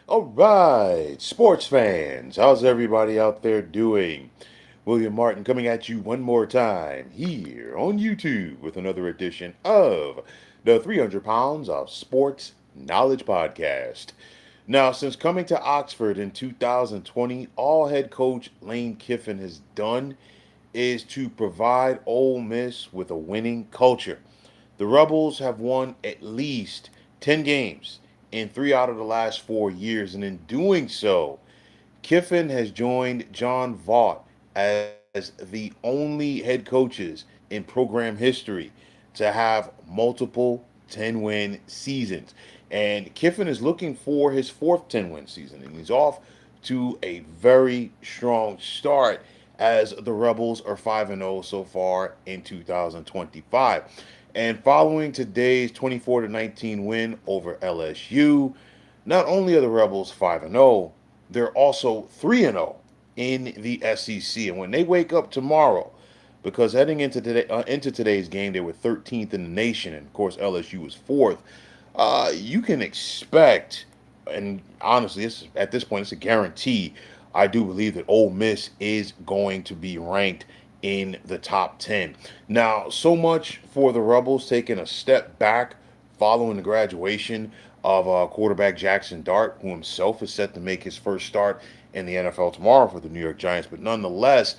All right, sports fans, how's everybody out there doing? William Martin coming at you one more time here on YouTube with another edition of the 300 Pounds of Sports Knowledge Podcast. Now, since coming to Oxford in 2020, all head coach Lane Kiffin has done is to provide Ole Miss with a winning culture. The Rebels have won at least 10 games in 3 out of the last 4 years, and in doing so, Kiffin has joined John Vaught as the only head coaches in program history to have multiple 10 win seasons. And Kiffin is looking for his fourth 10-win season, and he's off to a very strong start as the Rebels are 5-0 so far in 2025. And following today's 24-19 win over LSU, not only are the Rebels 5-0, they're also 3-0 in the SEC. And when they wake up tomorrow, because heading into today's game, they were 13th in the nation, and of course LSU was fourth. You can expect, and honestly, at this point, it's a guarantee. I do believe that Ole Miss is going to be ranked in the top 10. Now, so much for the Rebels taking a step back following the graduation of quarterback Jackson Dart, who himself is set to make his first start in the NFL tomorrow for the New York Giants. But nonetheless,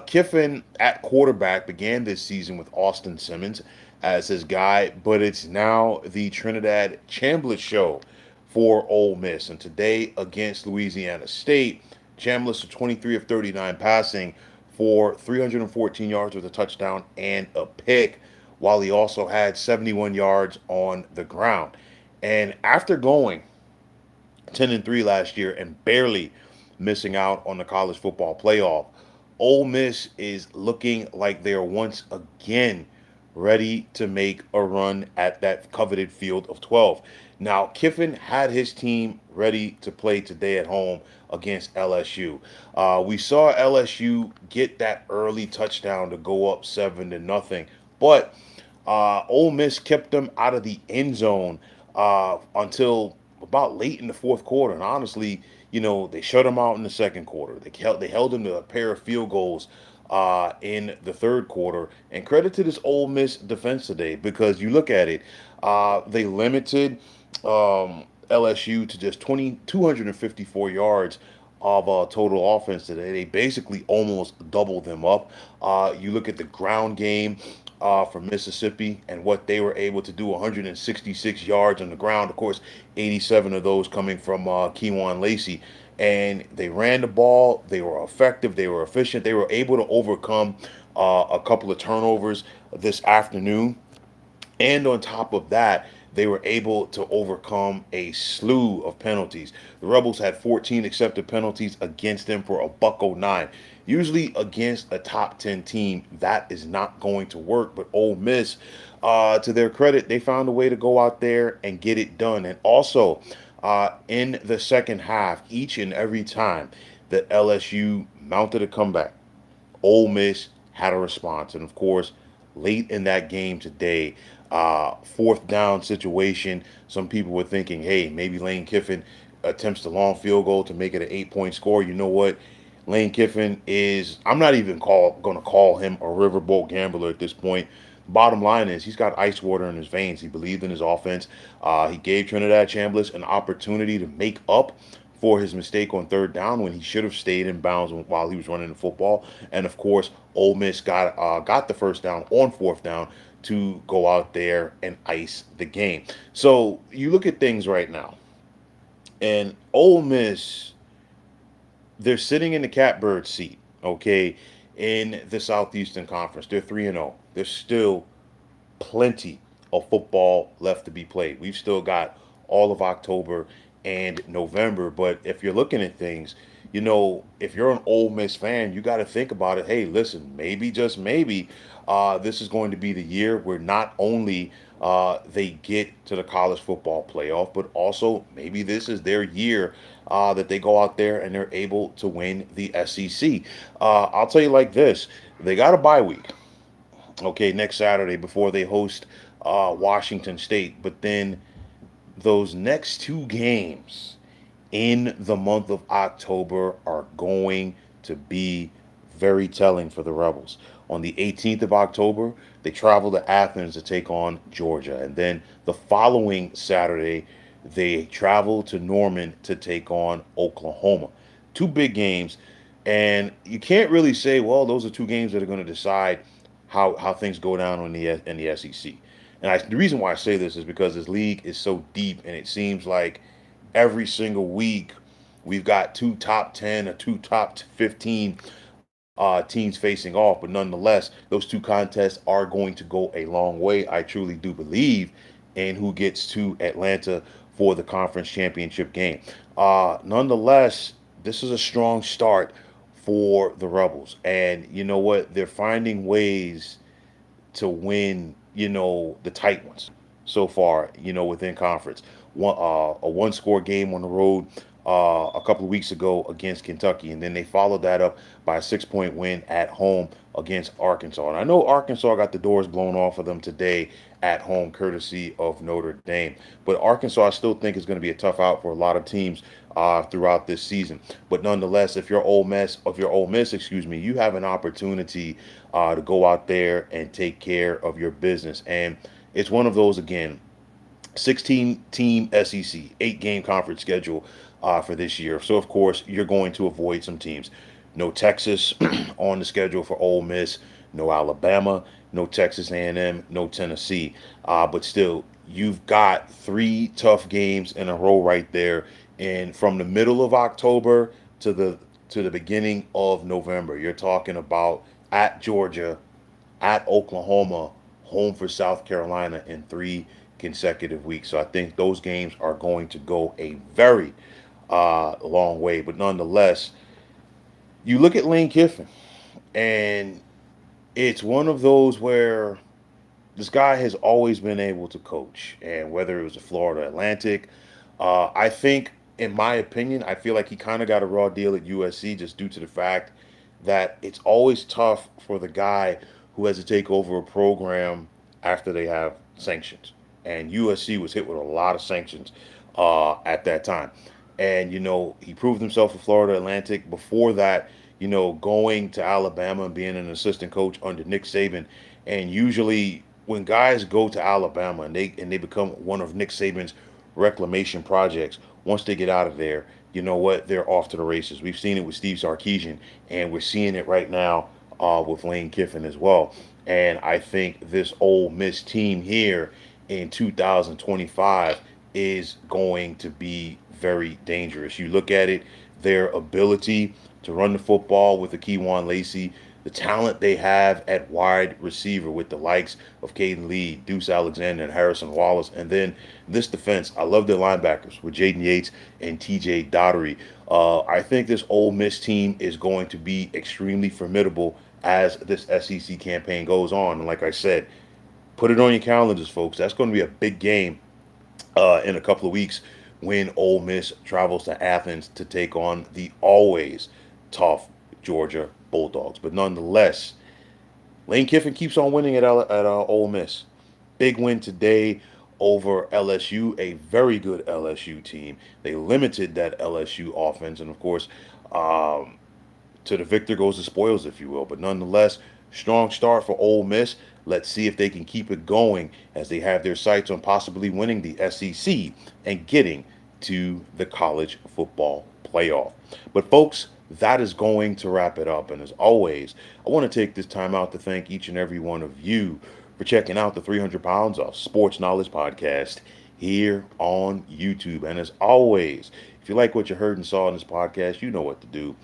Kiffin at quarterback began this season with Austin Simmons as his guy, but it's now the Trinidad Chambliss show for Ole Miss. And today against Louisiana State, Chambliss of 23 of 39 passing for 314 yards with a touchdown and a pick, while he also had 71 yards on the ground. And after going 10-3 last year and barely missing out on the college football playoff, Ole Miss is looking like they're once again ready to make a run at that coveted field of 12. Now, Kiffin had his team ready to play today at home against LSU. We saw LSU get that early touchdown to go up 7-0, but Ole Miss kept them out of the end zone until about late in the fourth quarter. And honestly, they shut them out in the second quarter. They held them to a pair of field goals in the third quarter. And credit to this Ole Miss defense today, because you look at it, they limited LSU to just 254 yards of total offense today. They basically almost doubled them up. You look at the ground game from Mississippi and what they were able to do, 166 yards on the ground. Of course, 87 of those coming from Keywan Lacey. And they ran the ball. They were effective. They were efficient. They were able to overcome a couple of turnovers this afternoon. And on top of that, they were able to overcome a slew of penalties. The Rebels had 14 accepted penalties against them for a buck 09. Usually against a top 10 team, that is not going to work. But Ole Miss, to their credit, they found a way to go out there and get it done. And also, in the second half, each and every time that LSU mounted a comeback, Ole Miss had a response. And of course, late in that game today, fourth down situation, some people were thinking, hey, maybe Lane Kiffin attempts the long field goal to make it an 8-point score. You know what? Lane Kiffin I'm not even going to call him a riverboat gambler at this point. Bottom line is he's got ice water in his veins. He believed in his offense. He gave Trinidad Chambliss an opportunity to make up for his mistake on third down when he should have stayed in bounds while he was running the football. And of course, Ole Miss got the first down on fourth down to go out there and ice the game. So you look at things right now, and Ole Miss, they're sitting in the catbird seat, okay, in the Southeastern Conference. They're 3-0. There's still plenty of football left to be played. We've still got all of October and November. But if you're looking at things, if you're an Ole Miss fan, you got to think about it. Hey, listen, maybe, just maybe, this is going to be the year where not only they get to the college football playoff, but also maybe this is their year that they go out there and they're able to win the SEC. I'll tell you like this: they got a bye week, okay, next Saturday before they host Washington State, but then those next two games in the month of October are going to be very telling for the Rebels. On the 18th of October, they travel to Athens to take on Georgia. And then the following Saturday, they travel to Norman to take on Oklahoma. Two big games. And you can't really say, well, those are two games that are going to decide how things go down in the SEC. The reason why I say this is because this league is so deep, and it seems like every single week we've got two top 10 or two top 15 teams facing off. But nonetheless, those two contests are going to go a long way. I truly do believe in who gets to Atlanta for the conference championship game. Nonetheless, this is a strong start for the Rebels. And you know what? They're finding ways to win, the tight ones so far, within conference. A one score game on the road a couple of weeks ago against Kentucky, and then they followed that up by a 6 point win at home against Arkansas. And I know Arkansas got the doors blown off of them today at home, courtesy of Notre Dame. But Arkansas, I still think is going to be a tough out for a lot of teams throughout this season. But nonetheless, if you're Ole Miss, excuse me, you have an opportunity to go out there and take care of your business. And it's one of those again. 16 team SEC, 8 game conference schedule for this year. So, of course, you're going to avoid some teams. No Texas on the schedule for Ole Miss, no Alabama, no Texas A&M, no Tennessee. But still, you've got 3 tough games in a row right there. And from the middle of October to the beginning of November, you're talking about at Georgia, at Oklahoma, home for South Carolina in 3 consecutive weeks. So I think those games are going to go a very long way. But nonetheless, you look at Lane Kiffin, and it's one of those where this guy has always been able to coach, and whether it was the Florida Atlantic, I think, in my opinion, I feel like he kind of got a raw deal at USC just due to the fact that it's always tough for the guy who has to take over a program after they have sanctions. And USC was hit with a lot of sanctions at that time. And, he proved himself at Florida Atlantic. Before that, going to Alabama and being an assistant coach under Nick Saban. And usually when guys go to Alabama and they become one of Nick Saban's reclamation projects, once they get out of there, you know what? They're off to the races. We've seen it with Steve Sarkisian, and we're seeing it right now with Lane Kiffin as well. And I think this Ole Miss team here in 2025 is going to be very dangerous. You look at it, their ability to run the football with the Keywan Lacey, the talent they have at wide receiver with the likes of Caden Lee, Deuce Alexander, and Harrison Wallace. And then this defense, I love their linebackers with Jaden Yates and TJ Dottery. I think this Ole Miss team is going to be extremely formidable as this SEC campaign goes on. And like I said, put it on your calendars, folks. That's going to be a big game in a couple of weeks when Ole Miss travels to Athens to take on the always tough Georgia Bulldogs. But nonetheless, Lane Kiffin keeps on winning at Ole Miss. Big win today over LSU, a very good LSU team. They limited that LSU offense, and of course, to the victor goes the spoils, if you will. But nonetheless, strong start for Ole Miss. Let's see if they can keep it going as they have their sights on possibly winning the SEC and getting to the college football playoff. But folks, that is going to wrap it up. And as always, I want to take this time out to thank each and every one of you for checking out the 300 Pounds of Sports Knowledge podcast here on YouTube. And as always, if you like what you heard and saw in this podcast, you know what to do.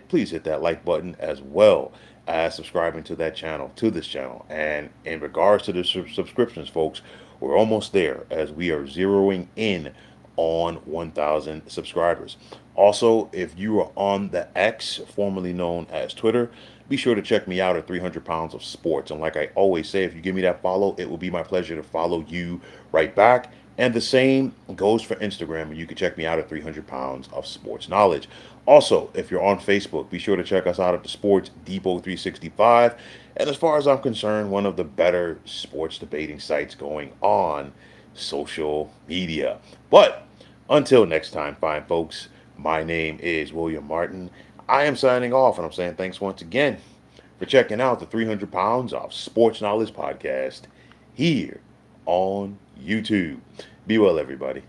Please hit that like button as well as subscribing to this channel. And in regards to the subscriptions, folks, we're almost there as we are zeroing in on 1,000 subscribers. Also, if you are on the X, formerly known as Twitter, be sure to check me out at 300 Pounds of Sports. And like I always say, if you give me that follow, it will be my pleasure to follow you right back. And the same goes for Instagram, and you can check me out at 300 Pounds of Sports Knowledge. Also, if you're on Facebook, be sure to check us out at the Sports Depot 365. And as far as I'm concerned, one of the better sports debating sites going on social media. But until next time, fine folks, My name is William Martin. I am signing off, and I'm saying thanks once again for checking out the 300 Pounds of Sports Knowledge podcast here on YouTube. Be well, everybody.